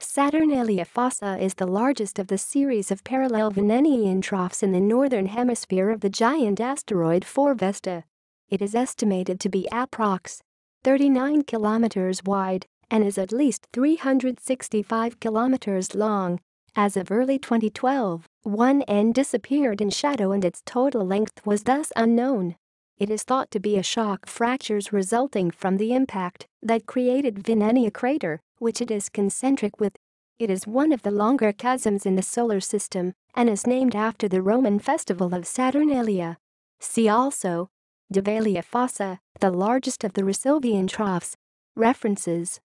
Saturnalia Fossa is the largest of the series of parallel Veneneian troughs in the northern hemisphere of the giant asteroid Vesta. It is estimated to be approx. 39 kilometers wide and is at least 365 kilometers long. As of early 2012, one end disappeared in shadow and its total length was thus unknown. It is thought to be a shock fractures resulting from the impact that created Veneneia crater, which it is concentric with. It is one of the longer chasms in the solar system and is named after the Roman festival of Saturnalia. See also Saturnalia Fossa, the largest of the Vesuvian troughs. References